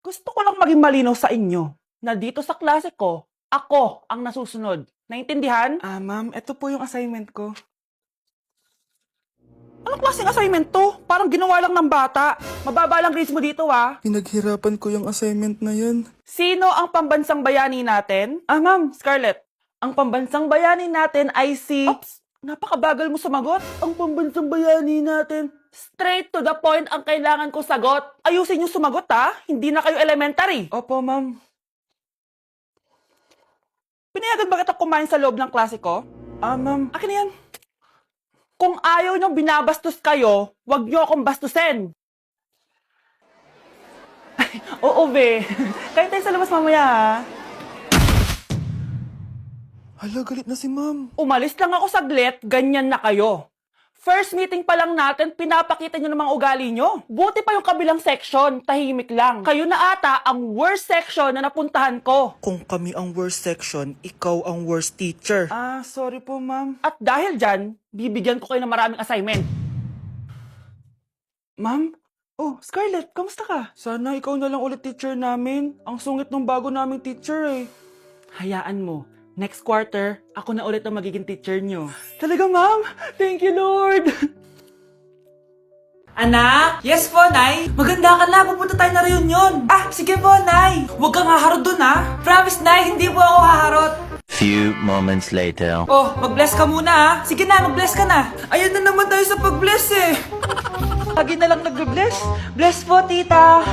Gusto ko lang maging malinaw sa inyo na dito sa klase ko, ako ang nasusunod. Naintindihan? Ma'am, ito po yung assignment ko. Anong klaseng assignment to? Parang ginawa lang ng bata. Mababa lang grades mo dito, ah. Pinaghirapan ko yung assignment na yan. Sino ang pambansang bayani natin? Ma'am, Scarlett. Ang pambansang bayani natin ay si... Oops! Napakabagal mo sumagot. Ang pambansang bayani natin. Straight to the point ang kailangan ko sagot. Ayusin niyo sumagot, ha? Hindi na kayo elementary. Opo, ma'am. Pinayagan ba kita kumain sa loob ng klase ko? Ma'am. Akin na yan. Kung ayaw niyong binabastos kayo, wag niyo akong bastusin. Ay, oo, be. Kain tayo sa labas mamaya, ha? Hala, galit na si ma'am. Umalis lang ako saglit, ganyan na kayo. First meeting pa lang natin, pinapakita nyo ng mga ugali nyo. Buti pa yung kabilang section, tahimik lang. Kayo na ata ang worst section na napuntahan ko. Kung kami ang worst section, ikaw ang worst teacher. Sorry po, ma'am. At dahil dyan, bibigyan ko kayo ng maraming assignment. Ma'am? Oh, Scarlett, kamusta ka? Sana ikaw na lang ulit teacher namin. Ang sungit ng bago naming teacher eh. Hayaan mo. Next quarter, ako na ulit ang magiging teacher nyo. Talaga, ma'am? Thank you, Lord. Anak? Yes po, Nay. Maganda ka na. Pupunta tayo na reunion. Sige po, Nay. Huwag kang haharot dun, ha? Promise, Nay. Hindi po ako haharot. Few moments later. Oh, mag-bless ka muna, ha? Sige na, mag-bless ka na. Ayun na naman tayo sa pag-bless, eh. Lagi na lang nag-bless. Bless po, tita.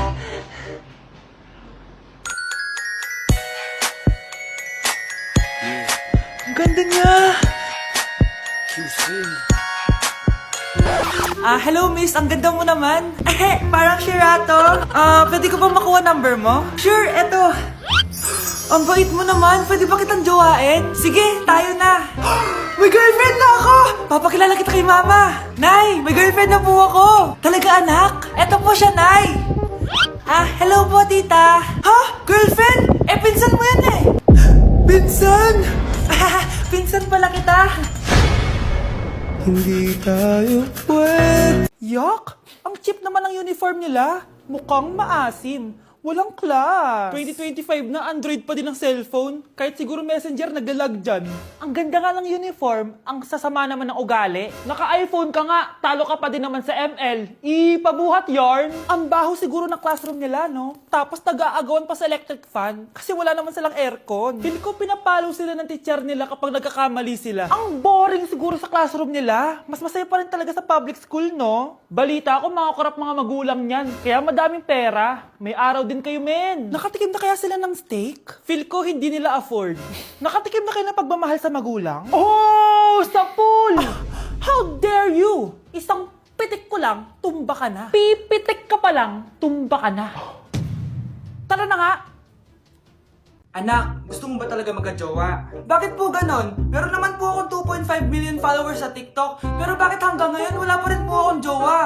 Ang ganda niya. Hello, miss. Ang ganda mo naman. Parang Shirato. Pwede ko ba makuha number mo? Sure, eto. Ang bait mo naman. Pwede ba kitang jowain? Sige, tayo na. May girlfriend na ako! Papakilala kita kay mama. Nay, may girlfriend na po ako. Talaga, anak? Eto po siya, Nay. Hello po, tita. Ha? Girlfriend? Pinsan mo yan eh. Pinsan! Pinsan pala kita. Hindi tayo pwede. Yak! Ang cheap naman ng uniform nila. Mukhang maasim. Walang class. 2025 na, Android pa din ang cellphone. Kahit siguro messenger, naglalag dyan. Ang ganda nga ng uniform, ang sasama naman ng ugali. Naka-iPhone ka nga, talo ka pa din naman sa ML. Ipabuhat yarn. Ang baho siguro ng classroom nila, no? Tapos nag-aagawan pa sa electric fan kasi wala naman silang aircon. Feel ko pinapalo sila ng teacher nila kapag nagkakamali sila. Ang boring siguro sa classroom nila. Mas masaya pa rin talaga sa public school, no? Balita ko, mga korap mga magulang niyan. Kaya madaming pera. May araw din kayo, men. Nakatikim na kaya sila ng steak? Feel ko hindi nila afford. Nakatikim na kayo ng pagmamahal sa magulang? Oh, sa pool! How dare you? Isang pitik ko lang, tumba ka na. Pipitik ka pa lang, tumba ka na. Tara na nga. Anak, gusto mo ba talaga magka-jowa? Bakit po ganon? Meron naman po akong 2.5 million followers sa TikTok. Pero bakit hanggang ngayon wala pa rin po akong jowa?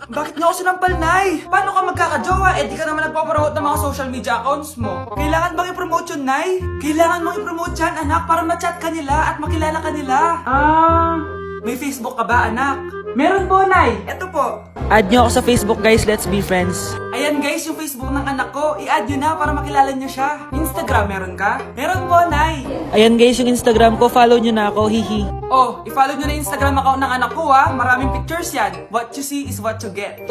Bakit niyo ako sinampal, Nay? Paano ka magkaka-jowa? Di ka naman nagpapromote ng mga social media accounts mo. Kailangan bang i-promote yun, Nay? Kailangan mong i-promote yan, anak, para ma-chat ka nila at makilala ka nila. May Facebook ka ba, anak? Meron po, Nay. Eto po. Add nyo ako sa Facebook, guys. Let's be friends. Ayan guys, yung Facebook ng anak ko. I-add nyo na para makilala nyo siya. Instagram, meron ka? Meron po, Nay. Ayan, guys, yung Instagram ko. Follow nyo na ako. Hihi. Oh, i-follow nyo na yung Instagram account ng anak ko ha. Maraming pictures yan. What you see is what you get.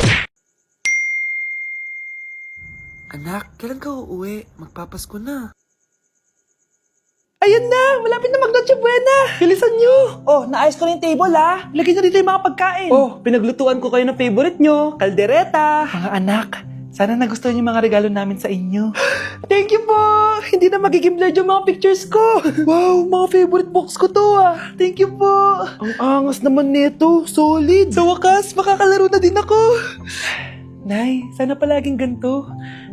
Anak, kailan ka uuwi? Magpapasko na. Ayun na! Malapit na mag-Noche Buena! Bilisan nyo! Oh, naayos ko na yung table, ha? Lagyan nyo dito yung mga pagkain. Oh, pinaglutuan ko kayo ng favorite nyo. Kaldereta. Mga anak, sana nagustuhan yung mga regalo namin sa inyo. Thank you po! Hindi na magiging blurred yung mga pictures ko. Wow, mga favorite box ko to, ah. Thank you po. Ang angas naman nito. Solid. Sa wakas, makakalaro na din ako. Nay, sana palaging ganito.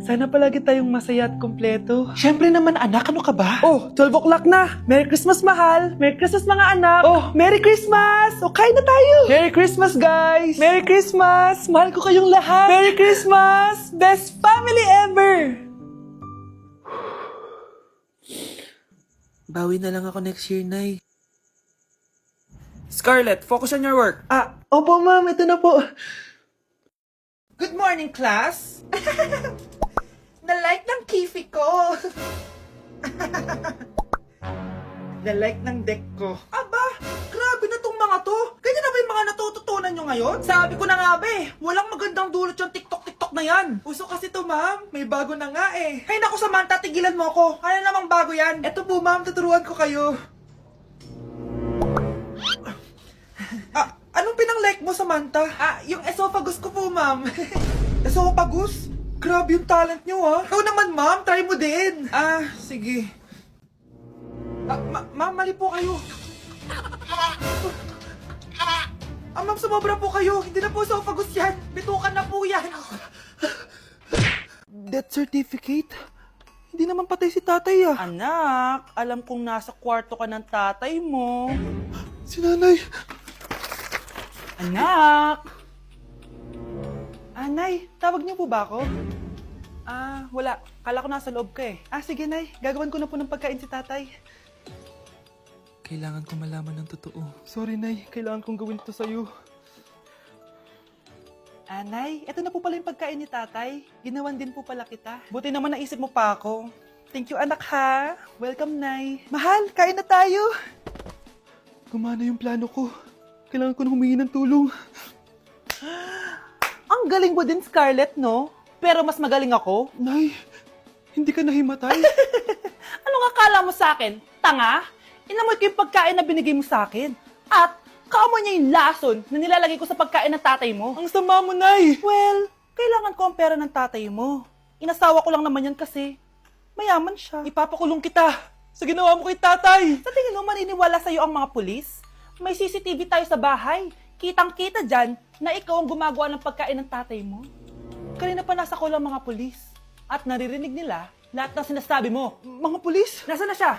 Sana palagi tayong masaya at kompleto. Siyempre naman, anak, ano ka ba? Oh, 12 o'clock na. Merry Christmas, mahal. Merry Christmas, mga anak. Oh, Merry Christmas. O, kain na tayo. Merry Christmas, guys. Merry Christmas. Mahal ko kayong lahat. Merry Christmas. Best family ever. Bawi na lang ako next year, Nay. Scarlett, focus on your work. Opo, ma'am. Ito na po. Good morning, class. Na-like ng kifi ko. Na-like ng deck ko. Aba, grabe na tong mga to. Ganyan na ba yung mga natututunan nyo ngayon? Sabi ko na nga ba walang magandang dulot yung TikTok na yan. Uso kasi to, ma'am. May bago na nga eh. Hay naku, Samantha, tigilan mo ako. Ano namang bago yan? Eto po, ma'am, tuturuan ko kayo. Anong pinang-like mo, Samantha? Yung esophagus ko po, ma'am. Esophagus? Grabe yung talent nyo, ha? Ikaw naman, ma'am. Try mo din. Sige. Ma'am, mali po kayo. Ma'am, sumobra po kayo. Hindi na po esophagus yan. Bitukan na po yan. Death certificate? Hindi naman patay si tatay ah. Anak, alam kong nasa kwarto ka ng tatay mo. Si nanay. Anak! Nay, tawag niyo po ba ako? Wala. Kala ko nasa loob ka eh. Sige, Nay. Gagawan ko na po ng pagkain si tatay. Kailangan ko malaman ng totoo. Sorry, Nay. Kailangan kong gawin ito sa'yo. Nay, eto na po pala yung pagkain ni tatay. Ginawan din po pala kita. Buti naman naisip mo pa ako. Thank you, anak ha. Welcome, Nay. Mahal, kain na tayo. Gumana yung plano ko. Kailangan ko na humingi ng tulong. Ang galing mo din, Scarlett, no? Pero mas magaling ako. Nay, hindi ka nahimatay. Anong akala mo sa akin? Tanga? Inamoy ko yung pagkain na binigay mo sa akin. At kaamoy niya yung lason na nilalagay ko sa pagkain ng tatay mo. Ang sama mo, Nay. Well, kailangan ko ang pera ng tatay mo. Inasawa ko lang naman yan kasi mayaman siya. Ipapakulong kita sa ginawa mo kay tatay. Sa tingin mo maniniwala sa'yo ang mga pulis? May CCTV tayo sa bahay. Kitang-kita dyan na ikaw ang gumagawa ng pagkain ng tatay mo. Kanina pa nasa kulang mga pulis. At naririnig nila lahat ng sinasabi mo. Mga pulis? Nasaan na siya?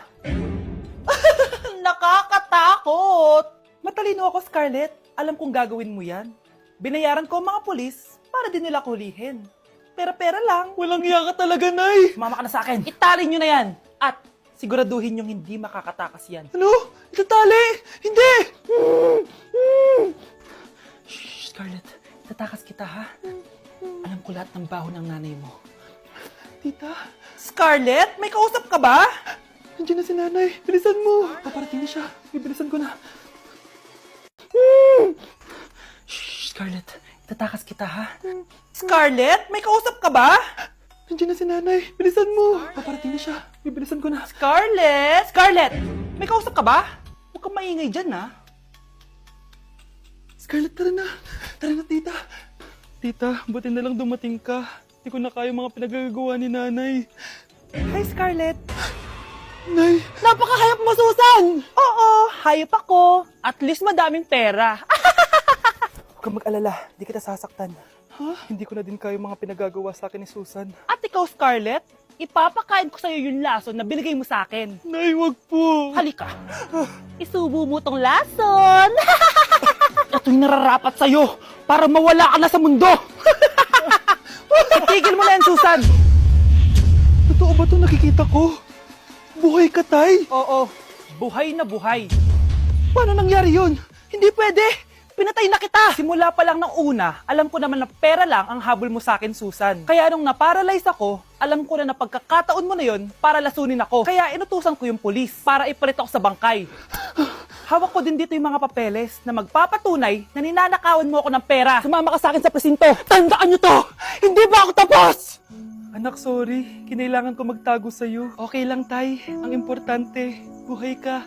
Nakakatakot! Matalino ako, Scarlett. Alam kong gagawin mo yan. Binayaran ko ang mga pulis para din nila kulihin. Pera-pera lang. Walang iya ka talaga, Nay. Mama ka na sa akin. Italin nyo na yan. At siguraduhin yung hindi makakatakas yan. Ano? Itatali? Hindi! Shh, Scarlett. Tatakas kita, ha? Alam ko lahat ng baho ng nanay mo. Tita, Scarlett, may kausap ka ba? nandiyan na si nanay. Bilisan mo. Paparating na siya. Bibilisan ko na. Shh, Scarlett. Tatakas kita, ha? Scarlett, may kausap ka ba? Nandiyan na si nanay. Bilisan mo. Paparating na siya. Bibilisan ko na. Scarlett! Scarlett! May kausap ka ba? Huwag kang maingay dyan, ha? Scarlett, tara na. Tara na, tita. Tita, buti na lang dumating ka. Hindi ko na kaya mga pinagagawa ni nanay. Hi, Scarlett. Nay, Napakahayap mo, Susan! Oo, hayop ako. At least madaming pera. huwag kang mag-alala. Di kita sasaktan. Ha? Hindi ko na din kaya mga pinagagawa sa akin ni Susan. At ikaw, Scarlett, ipapakain ko sa'yo yung lason na binigay mo sa akin. Nay, wag po. Halika. Isubo mo tong lason. Ito'y nararapat sa'yo para mawala ka na sa mundo. Itigil mo na yan, Susan. Totoo ba ito nakikita ko? Buhay ka, Tay? Oo, buhay na buhay. Paano nangyari yun? Hindi pwede. Pinatay na kita. Simula pa lang ng una, alam ko naman na pera lang ang habol mo sa akin, Susan. Kaya nung naparalyze ako, alam ko na na pagkakataon mo na yon para lasunin ako. Kaya inutusan ko yung pulis para ipalit ako sa bangkay. Hawak ko din dito yung mga papeles na magpapatunay na ninanakawan mo ako ng pera. Sumama ka sa akin sa presinto. Tandaan nyo to! Hindi ba ako tapos? Anak, sorry. Kinailangan ko magtago sa'yo. Okay lang, Tay. Ang importante, buhay ka.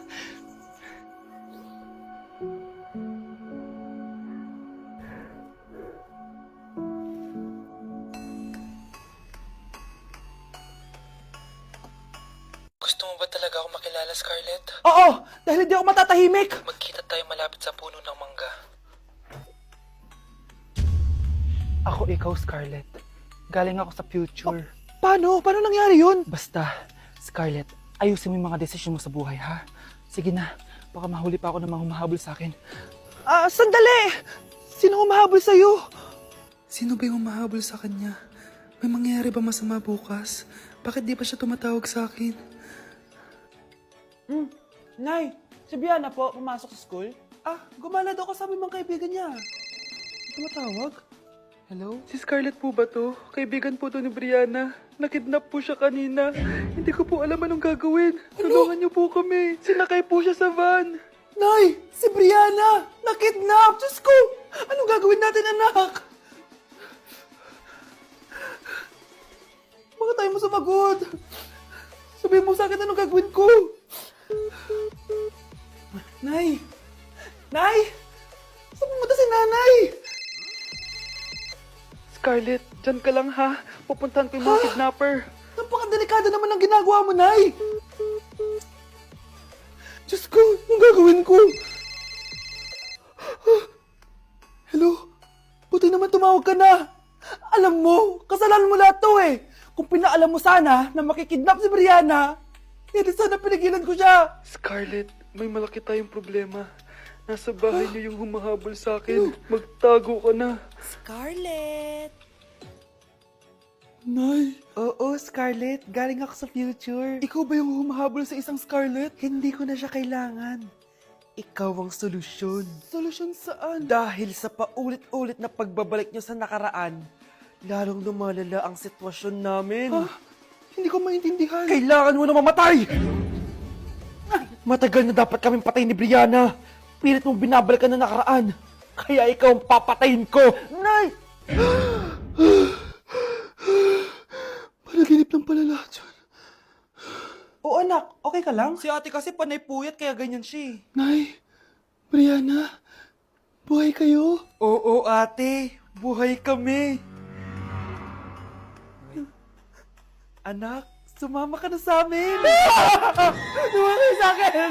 Gusto mo ba talaga ako makilala, Scarlett? Oo, dahil hindi ako matatahimik. Magkita tayo malapit sa puno ng mangga. Ako ikaw, Scarlett. Galing ako sa future. Paano? Paano nangyari yun? Basta, Scarlett, ayusin mo yung mga desisyon mo sa buhay, ha? Sige na, baka mahuli pa ako ng mga humahabol sa akin. Sandali! Sino humahabol sa'yo? Sino ba yung humahabol sa kanya? May mangyayari ba masama bukas? Bakit di pa siya tumatawag sa akin? Nay, si Biana po, pumasok sa school. Gumala daw kasama yung mga kaibigan niya. Tumatawag? Hello? Si Scarlett po ba to? Kaibigan po to ni Brianna. Nakidnap po siya kanina. Hindi ko po alam anong gagawin. Tulungan niyo po kami. Sinakay po siya sa van. Nay! Si Brianna! Nakidnap! Diyos ko! Anong gagawin natin, anak? Bakit tayo mo sumagot? Sabihin mo sa akin anong gagawin ko? Nay! Nay! Saan pumunta si nanay? Scarlett, dyan ka lang ha. Pupuntahan ko yung mga kidnapper. Napakadelikado naman ang ginagawa mo, Nay! Diyos ko, anong gagawin ko? Hello? Buti naman tumawag ka na. Alam mo, kasalanan mo lahat to eh. Kung pinaalam mo sana na makikidnap si Brianna, hindi sana pinigilan ko siya. Scarlett, may malaki tayong problema. Nasa bahay niyo yung humahabol sa akin. Magtago ka na. Scarlett! Nay! Oo, Scarlett. Galing ako sa future. Ikaw ba yung humahabol sa isang Scarlett? Hindi ko na siya kailangan. Ikaw ang solusyon. Solusyon saan? Dahil sa paulit-ulit na pagbabalik niyo sa nakaraan, lalong lumalala ang sitwasyon namin. Ha? Hindi ko maintindihan. Kailangan mo na mamatay! Matagal na dapat kaming patay ni Brianna. Pilit mong binabalikan na nakaraan. Kaya ikaw ang papatayin ko. Nay! Panaginip lang pala lahat yun. Oo anak, okay ka lang? Si ate kasi panay puyat kaya ganyan siya eh. Nay, Brianna, buhay kayo? Oo ate, buhay kami. Anak, sumama ka na sa amin. Sumama ka sa akin.